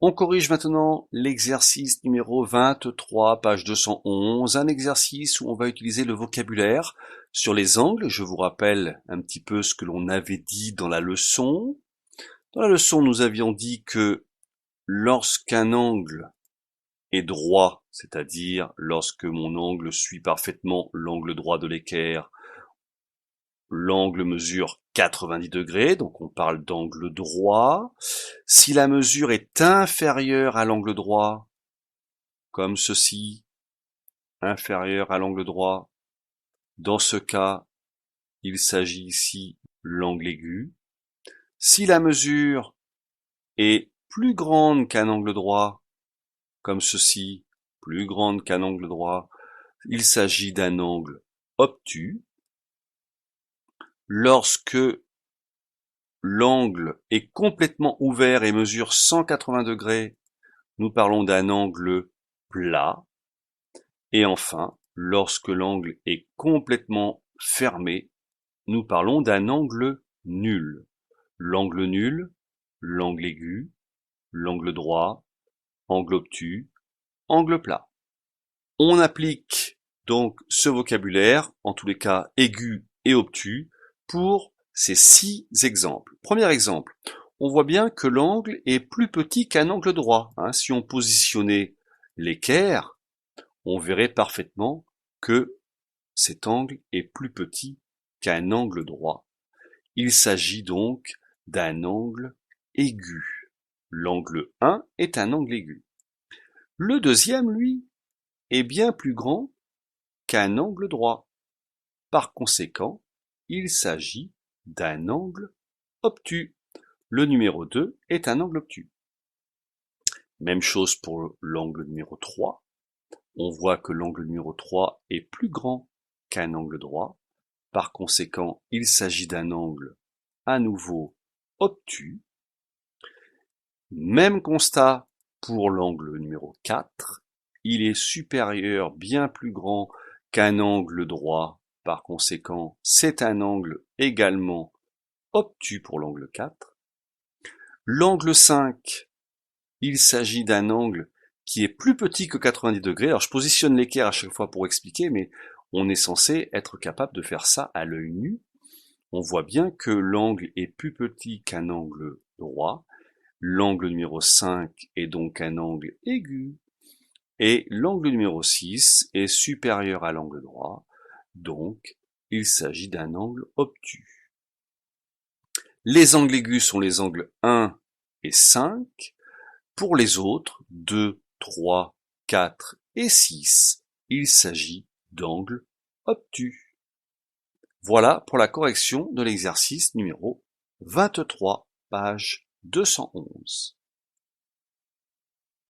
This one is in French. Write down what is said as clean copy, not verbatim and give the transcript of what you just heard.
On corrige maintenant l'exercice numéro 23, page 211, un exercice où on va utiliser le vocabulaire sur les angles. Je vous rappelle un petit peu ce que l'on avait dit dans la leçon. Dans la leçon, nous avions dit que lorsqu'un angle est droit, c'est-à-dire lorsque mon angle suit parfaitement l'angle droit de l'équerre, l'angle mesure 90 degrés, donc on parle d'angle droit. Si la mesure est inférieure à l'angle droit, comme ceci, inférieure à l'angle droit, dans ce cas, il s'agit ici l'angle aigu. Si la mesure est plus grande qu'un angle droit, comme ceci, plus grande qu'un angle droit, il s'agit d'un angle obtus. Lorsque l'angle est complètement ouvert et mesure 180 degrés, nous parlons d'un angle plat. Et enfin, lorsque l'angle est complètement fermé, nous parlons d'un angle nul. L'angle nul, l'angle aigu, l'angle droit, angle obtus, angle plat. On applique donc ce vocabulaire, en tous les cas aigu et obtus, pour ces 6 exemples. Premier exemple, on voit bien que l'angle est plus petit qu'un angle droit. Si on positionnait l'équerre, on verrait parfaitement que cet angle est plus petit qu'un angle droit. Il s'agit donc d'un angle aigu. L'angle 1 est un angle aigu. Le deuxième, lui, est bien plus grand qu'un angle droit. Par conséquent, il s'agit d'un angle obtus. Le numéro 2 est un angle obtus. Même chose pour l'angle numéro 3. On voit que l'angle numéro 3 est plus grand qu'un angle droit. Par conséquent, il s'agit d'un angle à nouveau obtus. Même constat pour l'angle numéro 4. Il est supérieur, bien plus grand qu'un angle droit. Par conséquent, c'est un angle également obtus pour l'angle 4. L'angle 5, il s'agit d'un angle qui est plus petit que 90 degrés. Alors je positionne l'équerre à chaque fois pour expliquer, mais on est censé être capable de faire ça à l'œil nu. On voit bien que l'angle est plus petit qu'un angle droit. L'angle numéro 5 est donc un angle aigu. Et l'angle numéro 6 est supérieur à l'angle droit. Donc, il s'agit d'un angle obtus. Les angles aigus sont les angles 1 et 5. Pour les autres, 2, 3, 4 et 6, il s'agit d'angles obtus. Voilà pour la correction de l'exercice numéro 23, page 211.